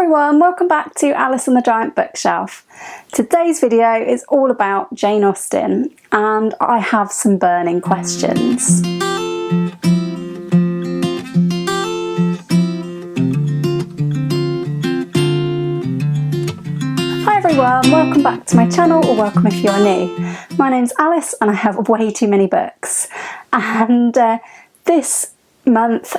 everyone, welcome back to Alice on the Giant Bookshelf. Today's video is all about Jane Austen and I have some burning questions. Hi everyone, welcome back to my channel, or welcome if you're new. My name's Alice and I have way too many books, and this month,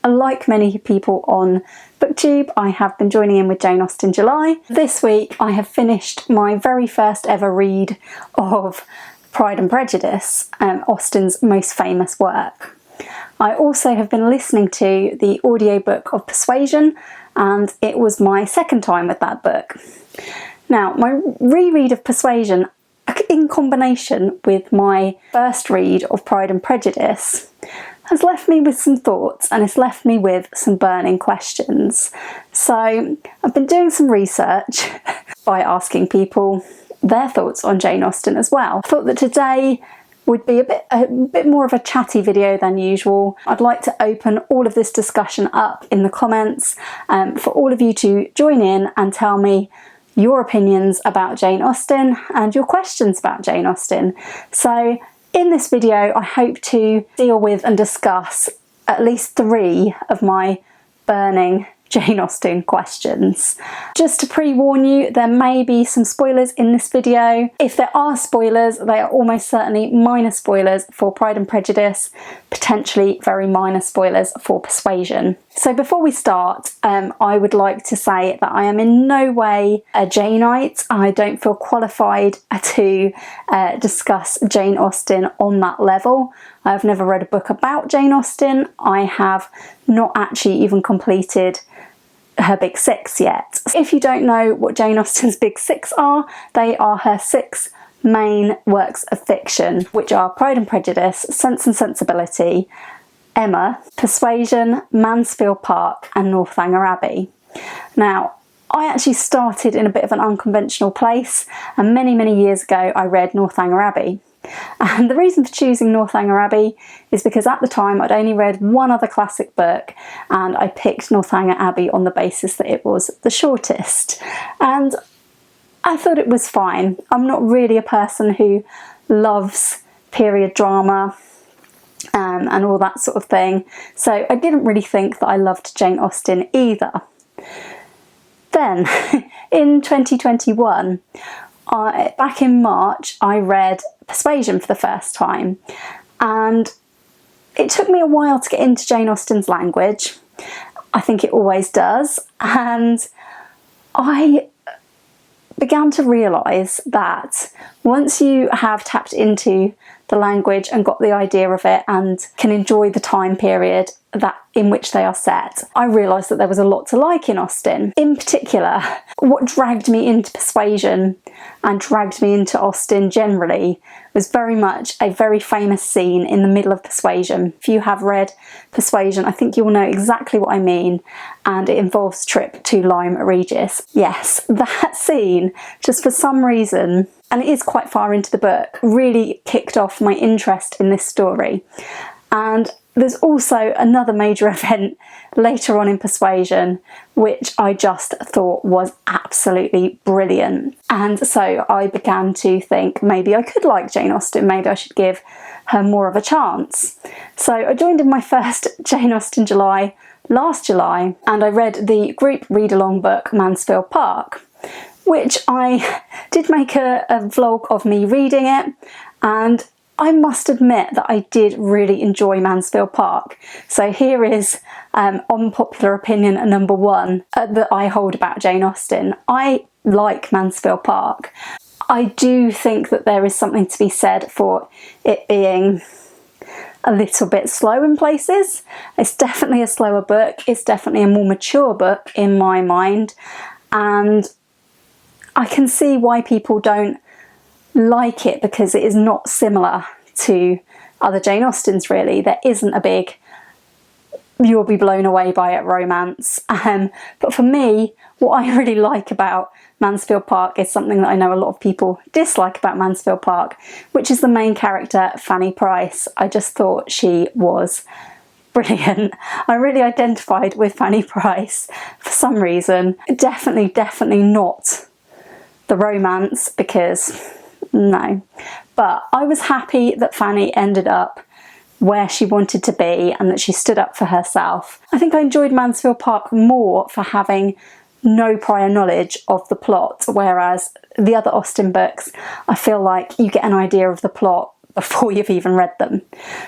like many people on BookTube, I have been joining in with Jane Austen July. This week I have finished my very first ever read of Pride and Prejudice, Austen's most famous work. I also have been listening to the audiobook of Persuasion, and it was my second time with that book. Now, my reread of Persuasion, in combination with my first read of Pride and Prejudice, has left me with some thoughts, and it's left me with some burning questions. So I've been doing some research by asking people their thoughts on Jane Austen as well. I thought that today would be a bit more of a chatty video than usual. I'd like to open all of this discussion up in the comments for all of you to join in and tell me your opinions about Jane Austen and your questions about Jane Austen. So in this video, I hope to deal with and discuss at least 3 of my burning Jane Austen questions. Just to pre-warn you, there may be some spoilers in this video. If there are spoilers, they are almost certainly minor spoilers for Pride and Prejudice, potentially very minor spoilers for Persuasion. So before we start, I would like to say that I am in no way a Janeite. I don't feel qualified to discuss Jane Austen on that level. I've never read a book about Jane Austen. I have not actually even completed her Big 6 yet. If you don't know what Jane Austen's Big 6 are, they are her 6 main works of fiction, which are Pride and Prejudice, Sense and Sensibility, Emma, Persuasion, Mansfield Park and Northanger Abbey. Now, I actually started in a bit of an unconventional place, and many years ago I read Northanger Abbey. And the reason for choosing Northanger Abbey is because at the time I'd only read one other classic book, and I picked Northanger Abbey on the basis that it was the shortest. And I thought it was fine. I'm not really a person who loves period drama and all that sort of thing, so I didn't really think that I loved Jane Austen either. Then, in 2021, back in March, I read Persuasion for the first time, and it took me a while to get into Jane Austen's language. I think it always does, and I began to realise that once you have tapped into the language and got the idea of it and can enjoy the time period in which they are set, I realised that there was a lot to like in Austen. In particular, what dragged me into Persuasion and dragged me into Austen generally was very much a very famous scene in the middle of Persuasion. If you have read Persuasion, I think you'll know exactly what I mean, and it involves a trip to Lyme Regis. Yes, that scene, just for some reason, and it is quite far into the book, really kicked off my interest in this story. And there's also another major event later on in Persuasion which I just thought was absolutely brilliant. And so I began to think maybe I could like Jane Austen, maybe I should give her more of a chance. So I joined in my first Jane Austen July last July, and I read the group read-along book Mansfield Park, which I did make a vlog of me reading it, and I must admit that I did really enjoy Mansfield Park. So here is unpopular opinion number 1 that I hold about Jane Austen. I like Mansfield Park. I do think that there is something to be said for it being a little bit slow in places. It's definitely a slower book. It's definitely a more mature book in my mind. And I can see why people don't like it, because it is not similar to other Jane Austens really. There isn't a big you'll be blown away by it romance. But for me, what I really like about Mansfield Park is something that I know a lot of people dislike about Mansfield Park, which is the main character, Fanny Price. I just thought she was brilliant. I really identified with Fanny Price for some reason. Definitely not the romance, because no. But I was happy that Fanny ended up where she wanted to be and that she stood up for herself. I think I enjoyed Mansfield Park more for having no prior knowledge of the plot, whereas the other Austen books, I feel like you get an idea of the plot before you've even read them.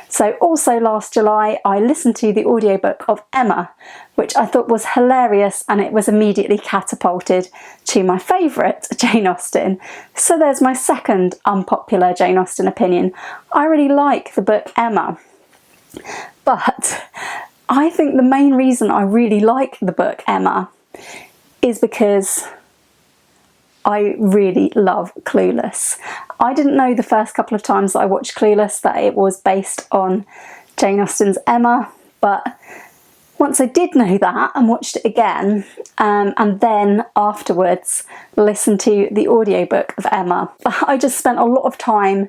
So also last July I listened to the audiobook of Emma, which I thought was hilarious, and it was immediately catapulted to my favourite Jane Austen. So there's my second unpopular Jane Austen opinion. I really like the book Emma, but I think the main reason I really like the book Emma is because I really love Clueless. I didn't know the first couple of times that I watched Clueless that it was based on Jane Austen's Emma, but once I did know that and watched it again, and then afterwards listened to the audiobook of Emma, I just spent a lot of time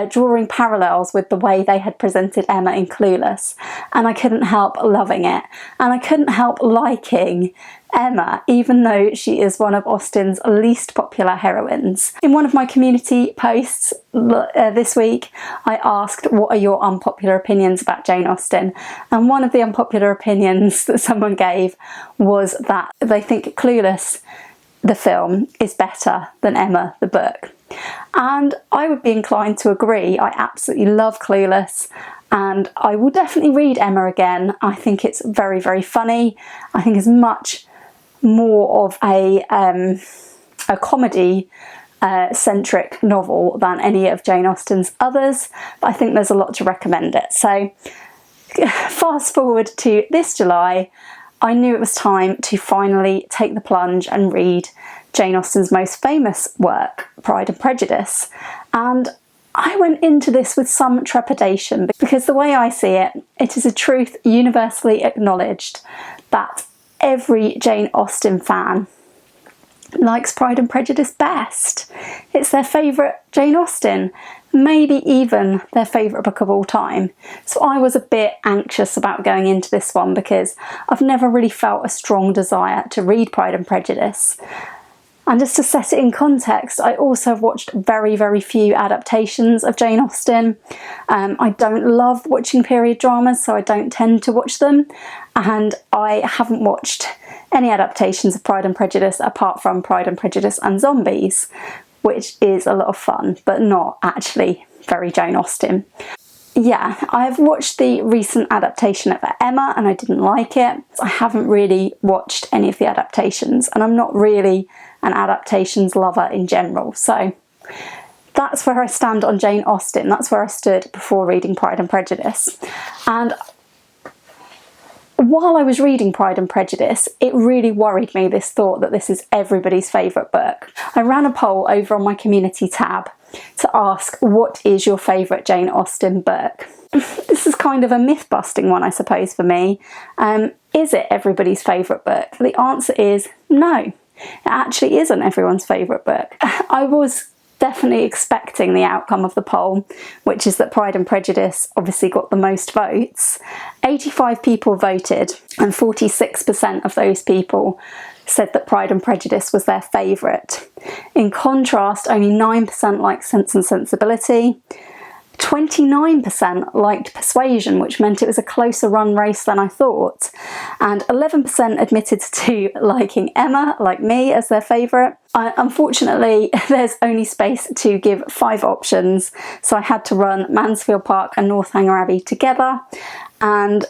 drawing parallels with the way they had presented Emma in Clueless, and I couldn't help loving it, and I couldn't help liking Emma, even though she is one of Austen's least popular heroines. In one of my community posts this week, I asked, what are your unpopular opinions about Jane Austen? And one of the unpopular opinions that someone gave was that they think Clueless, the film, is better than Emma, the book. And I would be inclined to agree. I absolutely love Clueless, and I will definitely read Emma again. I think it's very, very funny. I think it's much more of a comedy centric novel than any of Jane Austen's others, but I think there's a lot to recommend it. So fast forward to this July, I knew it was time to finally take the plunge and read Jane Austen's most famous work, Pride and Prejudice, and I went into this with some trepidation, because the way I see it, it is a truth universally acknowledged that every Jane Austen fan likes Pride and Prejudice best. It's their favourite Jane Austen, maybe even their favourite book of all time. So I was a bit anxious about going into this one, because I've never really felt a strong desire to read Pride and Prejudice. And just to set it in context, I also have watched very, very few adaptations of Jane Austen. I don't love watching period dramas, so I don't tend to watch them. And I haven't watched any adaptations of Pride and Prejudice apart from Pride and Prejudice and Zombies, which is a lot of fun, but not actually very Jane Austen. Yeah, I've watched the recent adaptation of Emma and I didn't like it. I haven't really watched any of the adaptations, and I'm not really an adaptations lover in general. So that's where I stand on Jane Austen. That's where I stood before reading Pride and Prejudice. And while I was reading Pride and Prejudice, it really worried me, this thought that this is everybody's favourite book. I ran a poll over on my community tab to ask, what is your favourite Jane Austen book? This is kind of a myth-busting one, I suppose, for me. Is it everybody's favourite book? The answer is no. It actually isn't everyone's favourite book. I was definitely expecting the outcome of the poll, which is that Pride and Prejudice obviously got the most votes. 85 people voted, and 46% of those people said that Pride and Prejudice was their favourite. In contrast, only 9% liked Sense and Sensibility, 29% liked Persuasion, which meant it was a closer run race than I thought, and 11% admitted to liking Emma, like me, as their favourite. Unfortunately, there's only space to give 5 options, so I had to run Mansfield Park and Northanger Abbey together and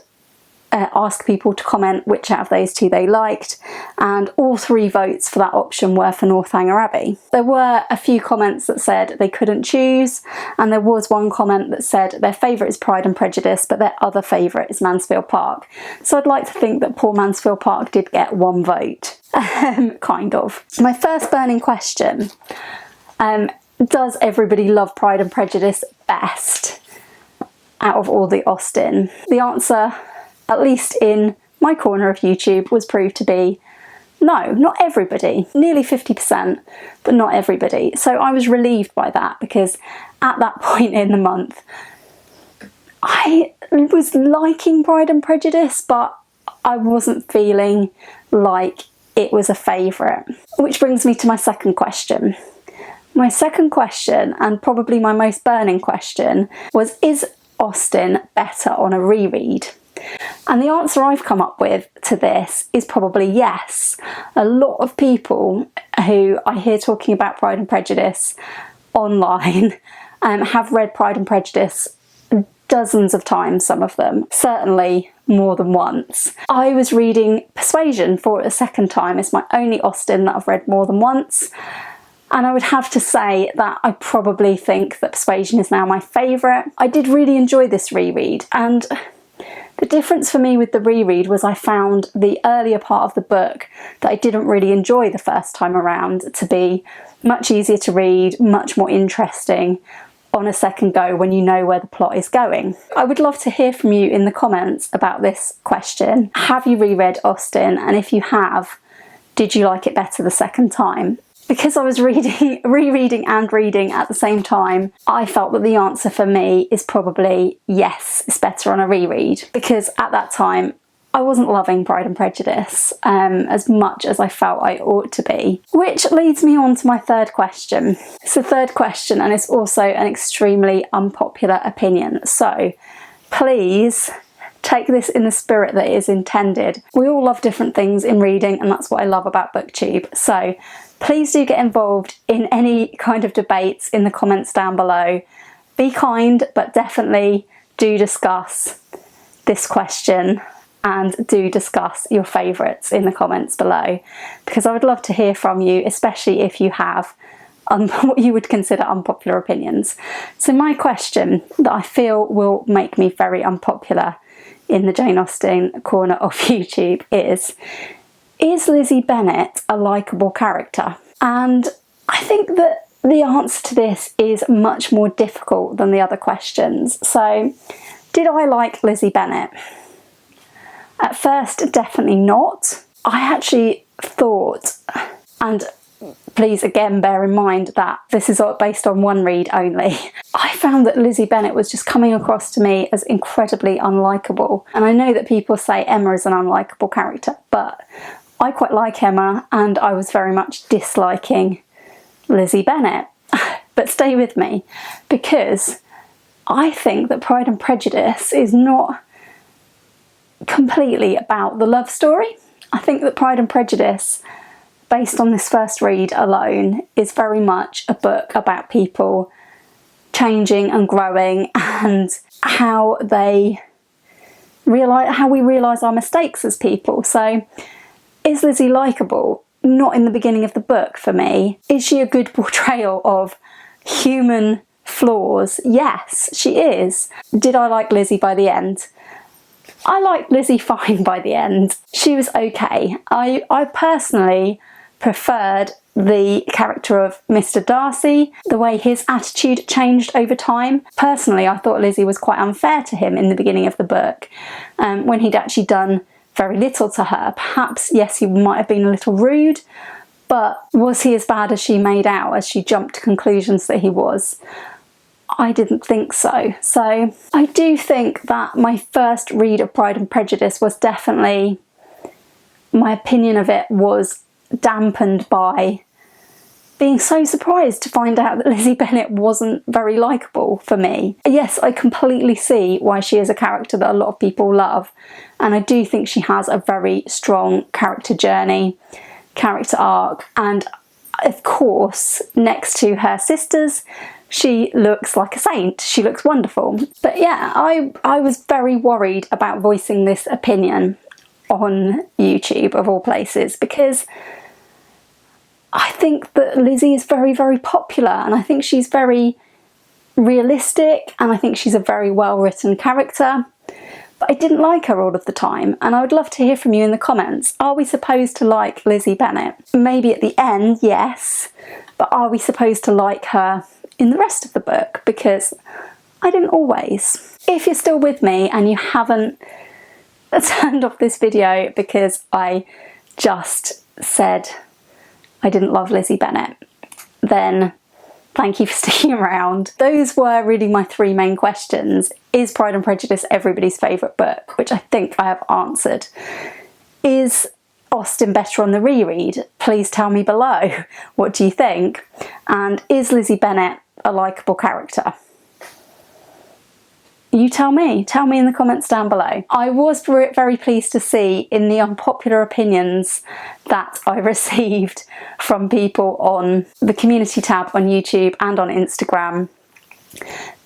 ask people to comment which out of those 2 they liked, and all 3 votes for that option were for Northanger Abbey. There were a few comments that said they couldn't choose, and there was one comment that said their favourite is Pride and Prejudice but their other favourite is Mansfield Park. So I'd like to think that poor Mansfield Park did get 1 vote. Kind of. My first burning question, does everybody love Pride and Prejudice best out of all the Austen? The answer, at least in my corner of YouTube, was proved to be no, not everybody. Nearly 50%, but not everybody. So I was relieved by that, because at that point in the month, I was liking Pride and Prejudice, but I wasn't feeling like it was a favourite. Which brings me to my second question. My second question, and probably my most burning question, was, is Austen better on a reread? And the answer I've come up with to this is probably yes. A lot of people who I hear talking about Pride and Prejudice online have read Pride and Prejudice dozens of times, some of them, certainly more than once. I was reading Persuasion for a second time. It's my only Austen that I've read more than once. And I would have to say that I probably think that Persuasion is now my favourite. I did really enjoy this reread, and the difference for me with the reread was I found the earlier part of the book that I didn't really enjoy the first time around to be much easier to read, much more interesting on a second go when you know where the plot is going. I would love to hear from you in the comments about this question. Have you reread Austen? And if you have, did you like it better the second time? Because I was rereading and reading at the same time, I felt that the answer for me is probably yes, it's better on a reread. Because at that time, I wasn't loving Pride and Prejudice as much as I felt I ought to be. Which leads me on to my third question. It's the third question, and it's also an extremely unpopular opinion. So please take this in the spirit that it is intended. We all love different things in reading, and that's what I love about BookTube. So please do get involved in any kind of debates in the comments down below. Be kind, but definitely do discuss this question and do discuss your favourites in the comments below, because I would love to hear from you, especially if you have what you would consider unpopular opinions. So my question that I feel will make me very unpopular in the Jane Austen corner of YouTube is Lizzy Bennet a likeable character? And I think that the answer to this is much more difficult than the other questions. So, did I like Lizzy Bennet? At first, definitely not. I actually thought, and please again bear in mind that this is based on one read only, I found that Lizzy Bennet was just coming across to me as incredibly unlikable. And I know that people say Emma is an unlikable character, but I quite like Emma, and I was very much disliking Lizzy Bennet. But stay with me, because I think that Pride and Prejudice is not completely about the love story. I think that Pride and Prejudice, based on this first read alone, is very much a book about people changing and growing, and how we realise our mistakes as people. So, is Lizzy likeable? Not in the beginning of the book for me. Is she a good portrayal of human flaws? Yes, she is. Did I like Lizzy by the end? I liked Lizzy fine by the end. She was okay. I personally preferred the character of Mr. Darcy, the way his attitude changed over time. Personally, I thought Lizzy was quite unfair to him in the beginning of the book, when he'd actually done very little to her. Perhaps, yes, he might have been a little rude, but was he as bad as she made out, as she jumped to conclusions that he was? I didn't think so. So I do think that my first read of Pride and Prejudice was definitely, my opinion of it was dampened by being so surprised to find out that Lizzy Bennet wasn't very likeable for me. Yes, I completely see why she is a character that a lot of people love, and I do think she has a very strong character journey, character arc, and of course, next to her sisters, she looks like a saint. She looks wonderful. But yeah, I was very worried about voicing this opinion on YouTube, of all places, because I think that Lizzy is very, very popular, and I think she's very realistic, and I think she's a very well-written character. But I didn't like her all of the time, and I would love to hear from you in the comments. Are we supposed to like Lizzy Bennet? Maybe at the end, yes, but are we supposed to like her in the rest of the book? Because I didn't always. If you're still with me and you haven't turned off this video because I just said I didn't love Lizzy Bennet, then Thank you for sticking around. Those were really my three main questions. Is Pride and Prejudice everybody's favourite book? Which I think I have answered. Is Austen better on the reread? Please tell me below. What do you think? And is Lizzy Bennet a likeable character? You tell me in the comments down below. I was very pleased to see in the unpopular opinions that I received from people on the community tab on YouTube and on Instagram.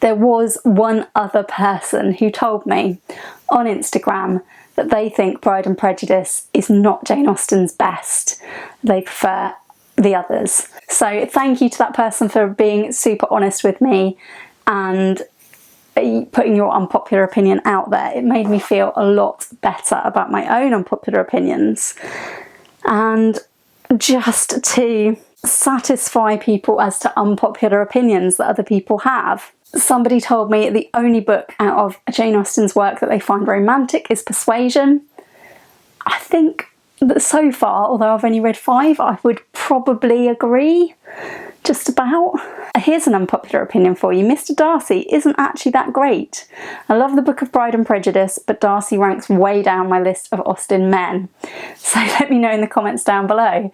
There was one other person who told me on Instagram that they think Pride and Prejudice is not Jane Austen's best. They prefer the others. So thank you to that person for being super honest with me and putting your unpopular opinion out there. It made me feel a lot better about my own unpopular opinions. And just to satisfy people as to unpopular opinions that other people have, somebody told me the only book out of Jane Austen's work that they find romantic is Persuasion. I think that so far, although I've only read 5, I would probably agree, just about. Here's an unpopular opinion for you. Mr. Darcy isn't actually that great. I love the book of Pride and Prejudice, but Darcy ranks way down my list of Austen men. So let me know in the comments down below.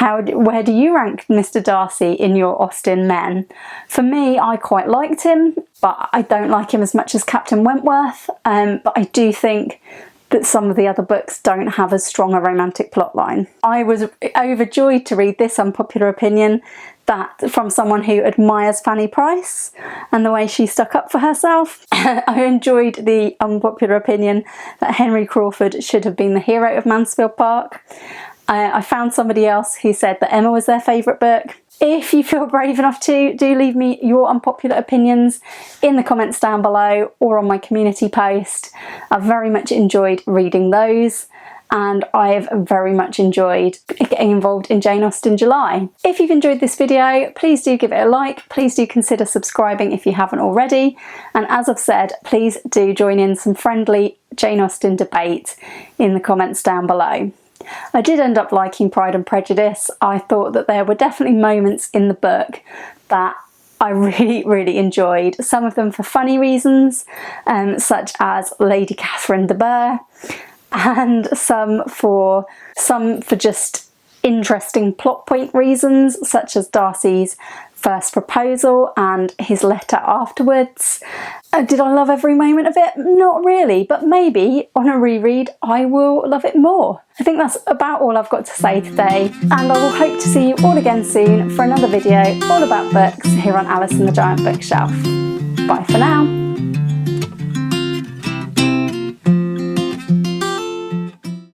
Where do you rank Mr. Darcy in your Austen men? For me, I quite liked him, but I don't like him as much as Captain Wentworth. But I do think that some of the other books don't have as strong a romantic plotline. I was overjoyed to read this unpopular opinion that from someone who admires Fanny Price and the way she stuck up for herself. I enjoyed the unpopular opinion that Henry Crawford should have been the hero of Mansfield Park. I found somebody else who said that Emma was their favourite book. If you feel brave enough to, do leave me your unpopular opinions in the comments down below or on my community post. I've very much enjoyed reading those, and I've very much enjoyed getting involved in Jane Austen July. If you've enjoyed this video, please do give it a like. Please do consider subscribing if you haven't already. And as I've said, please do join in some friendly Jane Austen debate in the comments down below. I did end up liking Pride and Prejudice. I thought that there were definitely moments in the book that I really enjoyed. Some of them for funny reasons, such as Lady Catherine de Bourgh, and some for just interesting plot point reasons, such as Darcy's first proposal and his letter afterwards. Did I love every moment of it? Not really, but maybe on a reread I will love it more. I think that's about all I've got to say today, and I will hope to see you all again soon for another video all about books here on Alice and the Giant Bookshelf. Bye for now.